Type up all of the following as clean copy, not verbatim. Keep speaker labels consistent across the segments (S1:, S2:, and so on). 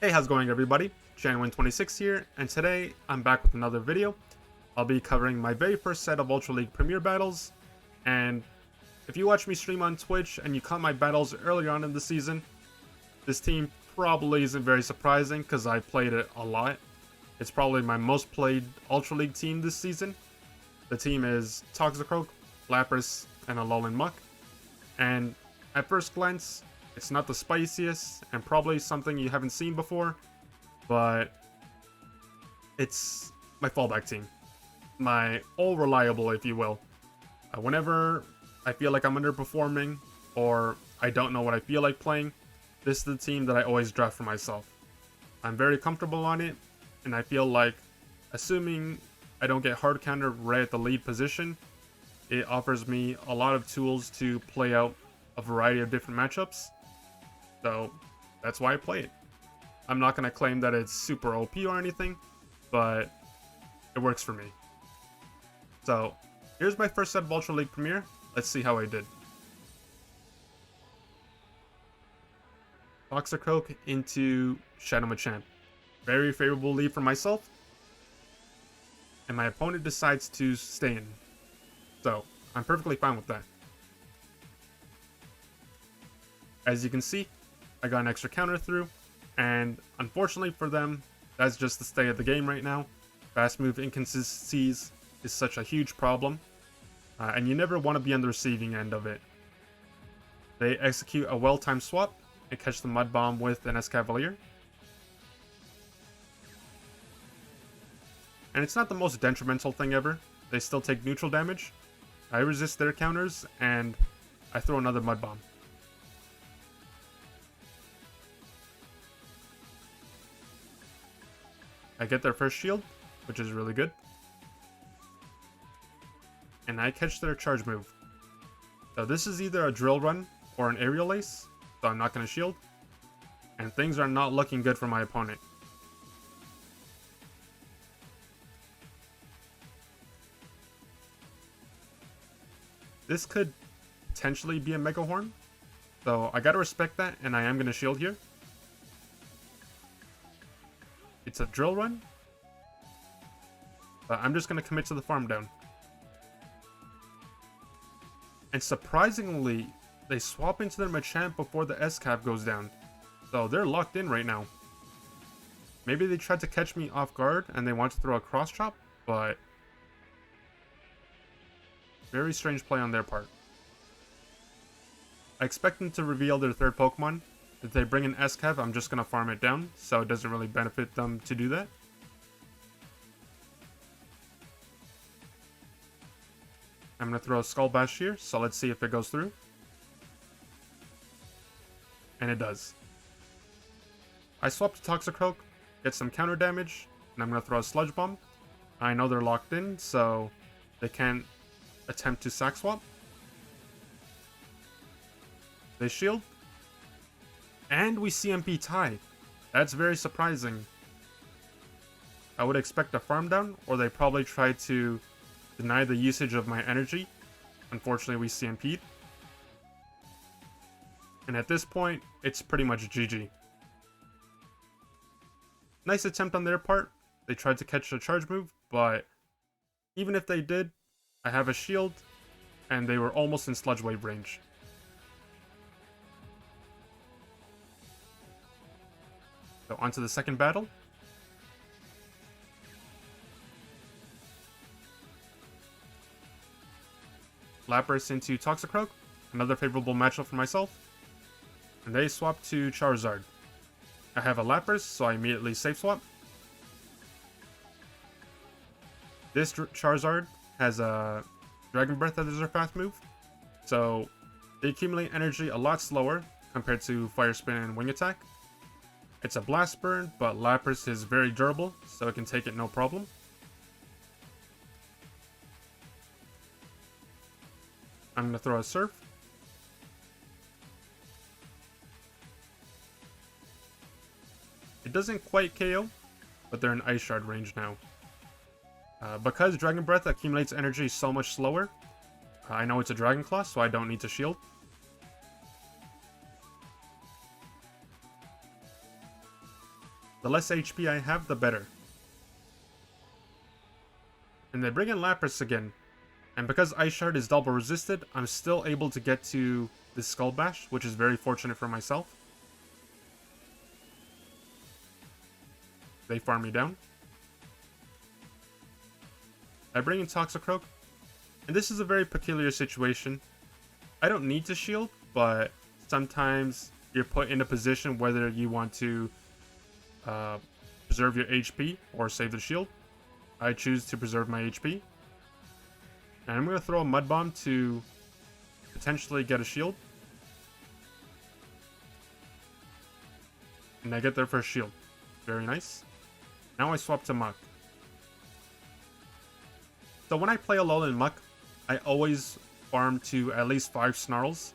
S1: Hey, how's it going everybody? Janwin26 here, and today I'm back with another video. I'll be covering my very first set of Ultra League Premier battles, and if you watch me stream on Twitch and you caught my battles earlier on in the season, this team probably isn't very surprising because I played it a lot. It's probably my most played Ultra League team this season. The team is Toxicroak, Lapras, and Alolan Muck, and at first glance, it's not the spiciest, and probably something you haven't seen before, but it's my fallback team. My all reliable, if you will. Whenever I feel like I'm underperforming, or I don't know what I feel like playing, this is the team that I always draft for myself. I'm very comfortable on it, and I feel like, assuming I don't get hard countered right at the lead position, it offers me a lot of tools to play out a variety of different matchups. So that's why I play it. I'm not going to claim that it's super OP or anything, but it works for me. So here's my first set of Ultra League Premier. Let's see how I did. Toxicroak into Shadow Machamp. Very favorable lead for myself. And my opponent decides to stay in. So I'm perfectly fine with that. As you can see, I got an extra counter through, and unfortunately for them, that's just the state of the game right now. Fast move inconsistencies is such a huge problem, and you never want to be on the receiving end of it. They execute a well-timed swap and catch the Mud Bomb with an Escavalier. And it's not the most detrimental thing ever. They still take neutral damage. I resist their counters, and I throw another Mud Bomb. I get their first shield, which is really good. And I catch their charge move. So this is either a drill run or an aerial ace, so I'm not going to shield. And things are not looking good for my opponent. This could potentially be a Mega Horn, so I gotta respect that, and I am going to shield here. It's a drill run, but I'm just going to commit to the farm down. And surprisingly, they swap into their Machamp before the Escav goes down, so they're locked in right now. Maybe they tried to catch me off guard and they want to throw a cross chop, but very strange play on their part. I expect them to reveal their third Pokemon. If they bring an Escav, I'm just going to farm it down, so it doesn't really benefit them to do that. I'm going to throw a Skull Bash here, so let's see if it goes through. And it does. I swap to Toxicroak, get some counter damage, and I'm going to throw a Sludge Bomb. I know they're locked in, so they can't attempt to sack swap. They shield. And we CMP tie. That's very surprising. I would expect a farm down, or they probably tried to deny the usage of my energy. Unfortunately, we CMP'd. And at this point, it's pretty much GG. Nice attempt on their part. They tried to catch a charge move, but even if they did, I have a shield, and they were almost in Sludge Wave range. So on to the second battle. Lapras into Toxicroak, another favorable matchup for myself. And they swap to Charizard. I have a Lapras, so I immediately safe swap. This Charizard has a Dragon Breath as their fast move, so they accumulate energy a lot slower compared to Fire Spin and Wing Attack. It's a Blast Burn, but Lapras is very durable, so it can take it no problem. I'm going to throw a Surf. It doesn't quite KO, but they're in Ice Shard range now. Because Dragon Breath accumulates energy so much slower, I know it's a Dragon Claw, so I don't need to shield. The less HP I have, the better. And they bring in Lapras again. And because Ice Shard is double resisted, I'm still able to get to this Skull Bash, which is very fortunate for myself. They farm me down. I bring in Toxicroak. And this is a very peculiar situation. I don't need to shield, but sometimes you're put in a position whether you want to preserve your HP or save the shield. I choose to preserve my HP. And I'm going to throw a Mud Bomb to potentially get a shield. And I get their first shield. Very nice. Now I swap to Muck. So when I play Alolan Muck, I always farm to at least 5 Snarls.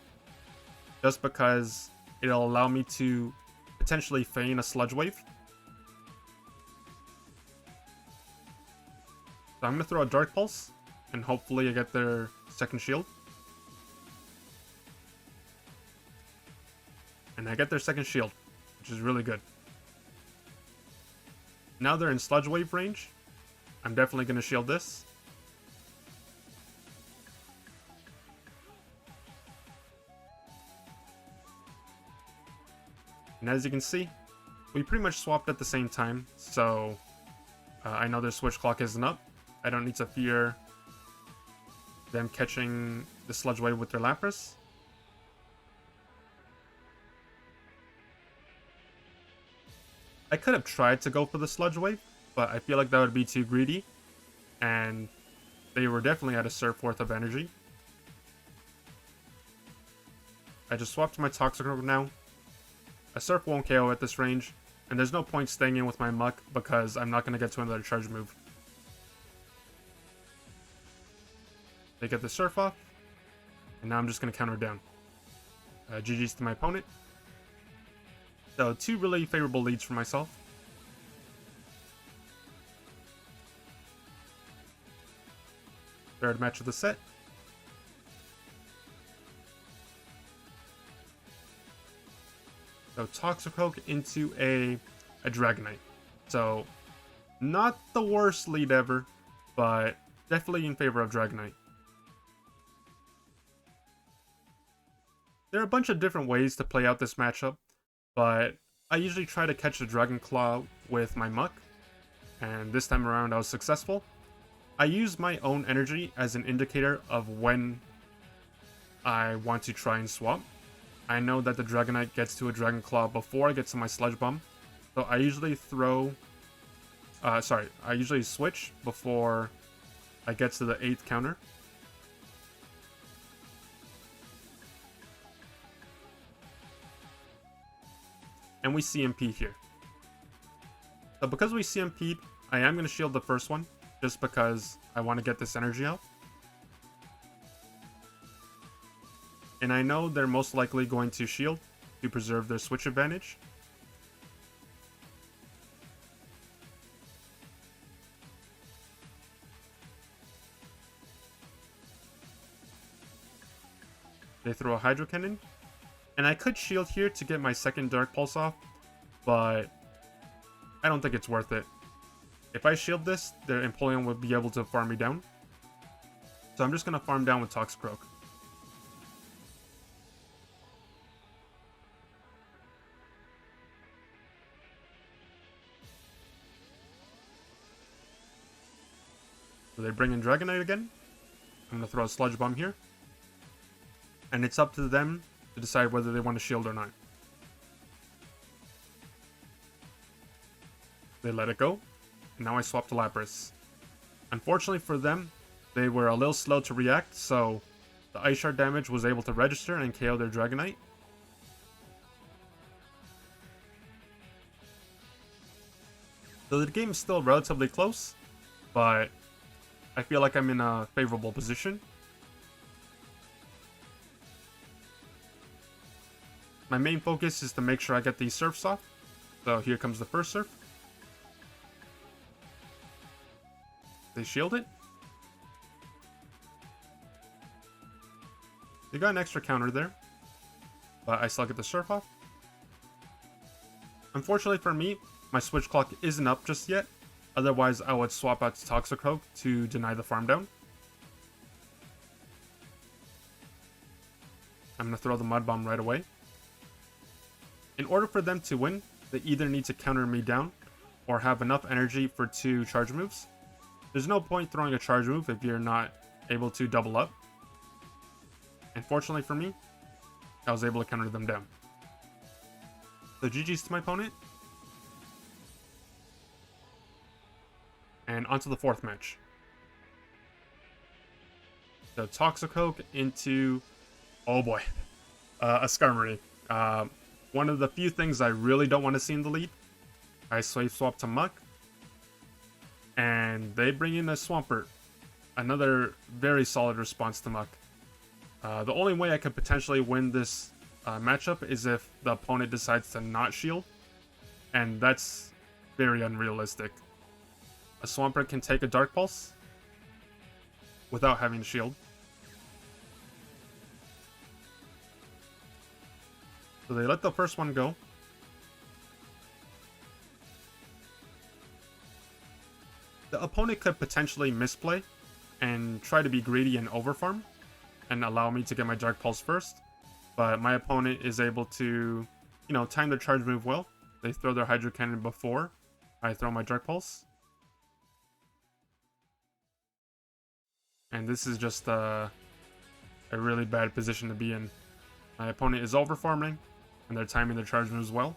S1: Just because it'll allow me to potentially feign a Sludge Wave. So I'm going to throw a Dark Pulse. And hopefully I get their second shield. And I get their second shield, which is really good. Now they're in Sludge Wave range. I'm definitely going to shield this. And as you can see, we pretty much swapped at the same time. So I know their switch clock isn't up. I don't need to fear them catching the Sludge Wave with their Lapras. I could have tried to go for the Sludge Wave, but I feel like that would be too greedy. And they were definitely at a Surf worth of energy. I just swapped to my Toxicroak now. A Surf won't KO at this range, and there's no point staying in with my Muck because I'm not going to get to another charge move. They get the Surf off, and now I'm just going to counter down. GG's to my opponent. So 2 really favorable leads for myself. Third match of the set. So Toxicroak into a Dragonite. So not the worst lead ever, but definitely in favor of Dragonite. There are a bunch of different ways to play out this matchup, but I usually try to catch the Dragon Claw with my Muck, and this time around I was successful. I use my own energy as an indicator of when I want to try and swap. I know that the Dragonite gets to a Dragon Claw before I get to my Sludge Bomb, so I usually I usually switch before I get to the 8th counter. And we CMP here. So because we CMP'd, I am going to shield the first one, just because I want to get this energy out. And I know they're most likely going to shield to preserve their switch advantage. They throw a Hydro Cannon. And I could shield here to get my second Dark Pulse off, but I don't think it's worth it. If I shield this, their Empoleon will be able to farm me down. So I'm just going to farm down with Toxicroak. So they bring in Dragonite again. I'm going to throw a Sludge Bomb here. And it's up to them to decide whether they want to shield or not. They let it go, and now I swap to Lapras. Unfortunately for them, they were a little slow to react, so the Ice Shard damage was able to register and KO their Dragonite. So the game is still relatively close, but I feel like I'm in a favorable position. My main focus is to make sure I get these Surfs off. So here comes the first Surf. They shield it. They got an extra counter there, but I still get the Surf off. Unfortunately for me, my switch clock isn't up just yet. Otherwise, I would swap out to Toxicroak to deny the farm down. I'm going to throw the Mud Bomb right away. In order for them to win, they either need to counter me down or have enough energy for 2 charge moves. There's no point throwing a charge move if you're not able to double up. And fortunately for me, I was able to counter them down. So GG's to my opponent. And onto the 4th match. So Toxicroak into, oh boy, a Skarmory. One of the few things I really don't want to see in the lead. I slave swap to Muck. And they bring in a Swampert. Another very solid response to Muck. The only way I could potentially win this matchup is if the opponent decides to not shield. And that's very unrealistic. A Swampert can take a Dark Pulse without having shield. So they let the first one go. The opponent could potentially misplay and try to be greedy and overfarm and allow me to get my Dark Pulse first. But my opponent is able to, time their charge move well. They throw their Hydro Cannon before I throw my Dark Pulse. And this is just a really bad position to be in. My opponent is overfarming, and they're timing their charge moves well.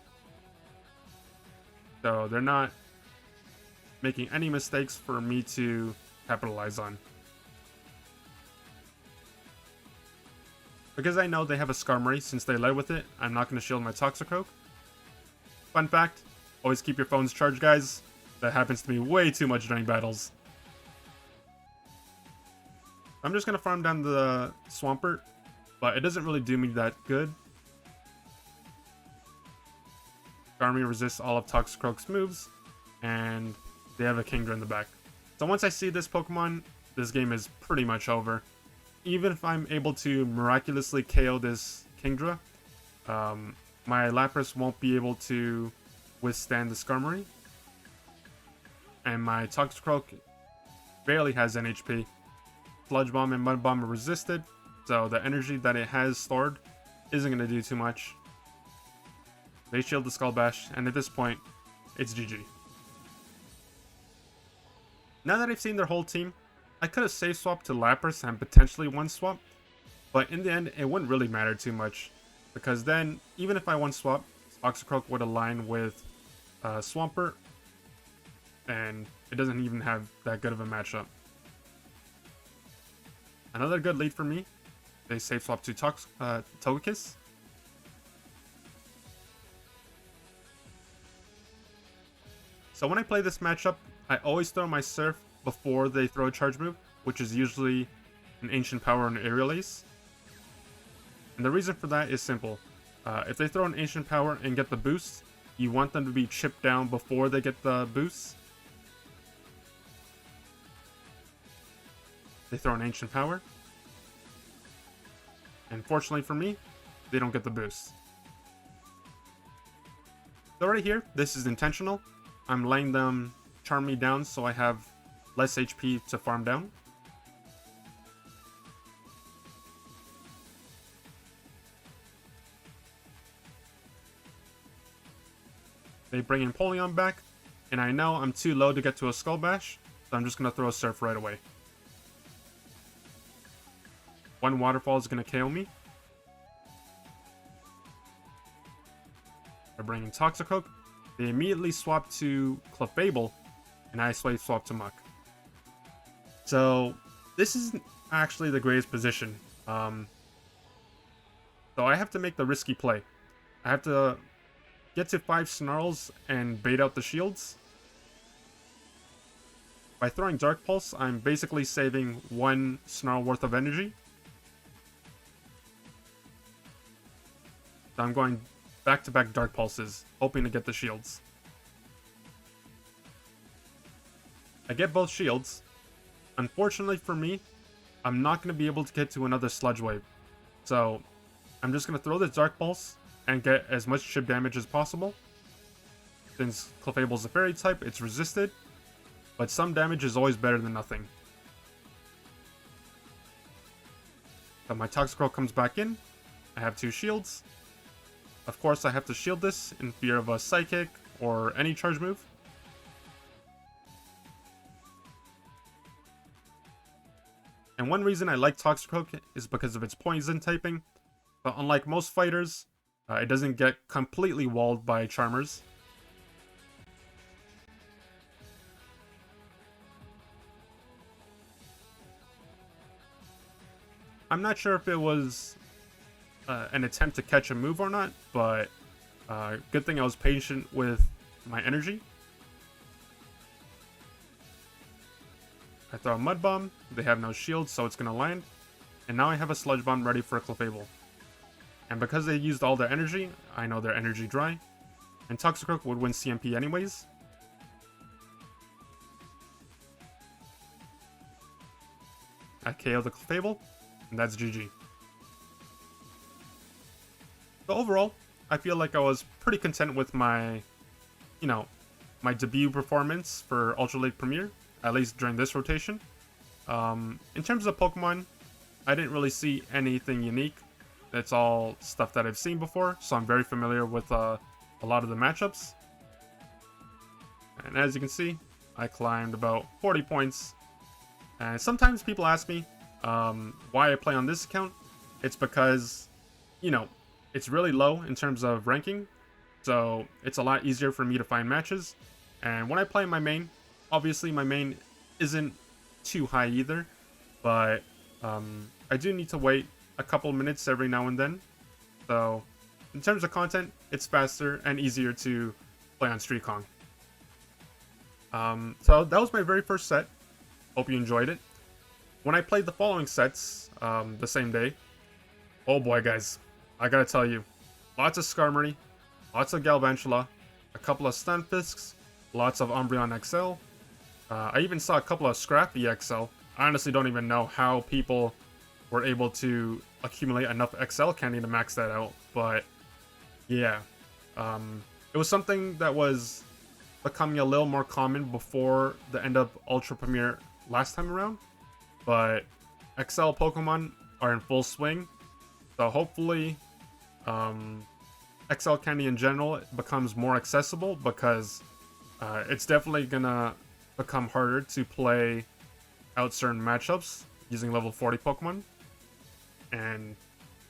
S1: So they're not making any mistakes for me to capitalize on. Because I know they have a Skarmory, since they led with it, I'm not going to shield my Toxicroak. Fun fact, always keep your phones charged, guys. That happens to me way too much during battles. I'm just going to farm down the Swampert, but it doesn't really do me that good. Skarmory resists all of Toxicroak's moves, and they have a Kingdra in the back. So once I see this Pokemon, this game is pretty much over. Even if I'm able to miraculously KO this Kingdra, my Lapras won't be able to withstand the Skarmory. And my Toxicroak barely has an HP. Sludge Bomb and Mud Bomb are resisted, so the energy that it has stored isn't going to do too much. They shield the Skull Bash, and at this point, it's GG. Now that I've seen their whole team, I could have safe swapped to Lapras and potentially one swap, but in the end, it wouldn't really matter too much, because then, even if I one swap, Toxicroak would align with Swampert, and it doesn't even have that good of a matchup. Another good lead for me. They safe swap to Togekiss. So when I play this matchup, I always throw my Surf before they throw a charge move, which is usually an Ancient Power or an Aerial Ace. And the reason for that is simple. If they throw an Ancient Power and get the boost, you want them to be chipped down before they get the boost. They throw an Ancient Power. And fortunately for me, they don't get the boost. So right here, this is intentional. I'm letting them charm me down so I have less HP to farm down. They bring in Polion back, and I know I'm too low to get to a Skull Bash, so I'm just going to throw a Surf right away. One Waterfall is going to KO me. They're bringing Toxicroak. They immediately swap to Clefable, and I swap to Muck. So this isn't actually the greatest position. So I have to make the risky play. I have to get to 5 Snarls and bait out the shields. By throwing Dark Pulse, I'm basically saving 1 Snarl worth of energy. So I'm going back-to-back Dark Pulses, hoping to get the shields. I get both shields. Unfortunately for me, I'm not going to be able to get to another Sludge Wave. So I'm just going to throw the Dark Pulse and get as much chip damage as possible. Since Clefable is a fairy type, it's resisted, but some damage is always better than nothing. So my Toxicroak comes back in. I have 2 shields. Of course, I have to shield this in fear of a Psychic or any charge move. And one reason I like Toxicroak is because of its poison typing. But unlike most fighters, it doesn't get completely walled by Charmers. I'm not sure if it was an attempt to catch a move or not, but good thing I was patient with my energy. I throw a Mud Bomb, they have no shield, so it's going to land. And now I have a Sludge Bomb ready for a Clefable. And because they used all their energy, I know their energy dry. And Toxicroak would win CMP anyways. I KO the Clefable, and that's GG. So overall, I feel like I was pretty content with my, my debut performance for Ultra League Premier, at least during this rotation. In terms of Pokemon, I didn't really see anything unique. It's all stuff that I've seen before, so I'm very familiar with a lot of the matchups. And as you can see, I climbed about 40 points. And sometimes people ask me why I play on this account. It's because, it's really low in terms of ranking, so it's a lot easier for me to find matches. And when I play my main, obviously my main isn't too high either, but I do need to wait a couple minutes every now and then. So in terms of content, it's faster and easier to play on Street Kong. So that was my very first set. Hope you enjoyed it. When I played the following sets the same day, oh boy guys, I gotta tell you, lots of Skarmory, lots of Galvantula, a couple of Stunfisks, lots of Umbreon XL. I even saw a couple of Scrafty XL. I honestly don't even know how people were able to accumulate enough XL candy to max that out, but yeah, it was something that was becoming a little more common before the end of Ultra Premier last time around, but XL Pokemon are in full swing, so hopefully XL candy in general becomes more accessible, because it's definitely gonna become harder to play out certain matchups using level 40 Pokemon. And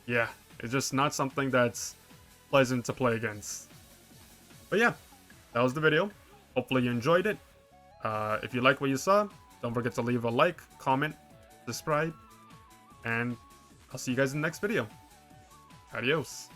S1: yeah, it's just not something that's pleasant to play against. But yeah, that was the video. Hopefully you enjoyed it. If you like what you saw, don't forget to leave a like, comment, subscribe, and I'll see you guys in the next video. Adios.